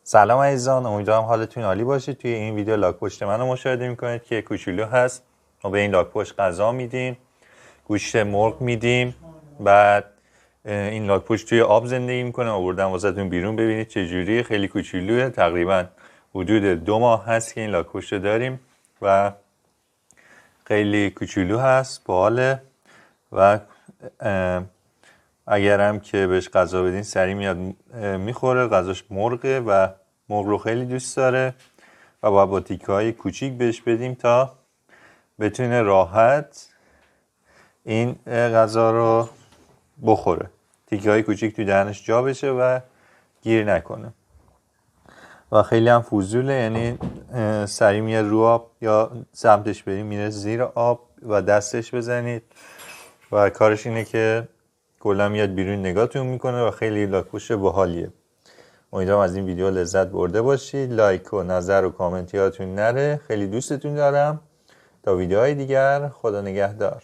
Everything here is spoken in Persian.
سلام عزیزان، امیدوارم حالتون عالی باشه. توی این ویدیو لاک پشت منو مشاهده میکنید که کوچولو هست. ما به این لاک پشت غذا میدیم، گوشت مرغ میدیم. بعد این لاک پشت توی آب زندگی میکنه. آوردم واسهتون بیرون ببینید چه جوریه. خیلی کوچولوه، تقریبا حدود 2 ماه هست که این لاک پشت داریم و خیلی کوچولو هست، باحاله و اگرم که بهش غذا بدین سریع میاد میخوره. غذاش مرغه و مرغ رو خیلی دوست داره و باید با تیکه های کوچیک بهش بدیم تا بتونه راحت این غذا رو بخوره، تیکه های کوچیک تو دهنش جا بشه و گیر نکنه. و خیلی هم فضوله، یعنی سریع میاد رو آب یا سمتش بریم میره زیر آب و دستش بزنید و کارش اینه که کلا میاد بیرون نگاهتون میکنه و خیلی لاک پشت باحالیه. امیدوارم از این ویدیو لذت برده باشید. لایک و نظر و کامنت یادتون نره. خیلی دوستتون دارم. تا ویدیوهای دیگر، خدا نگهدار.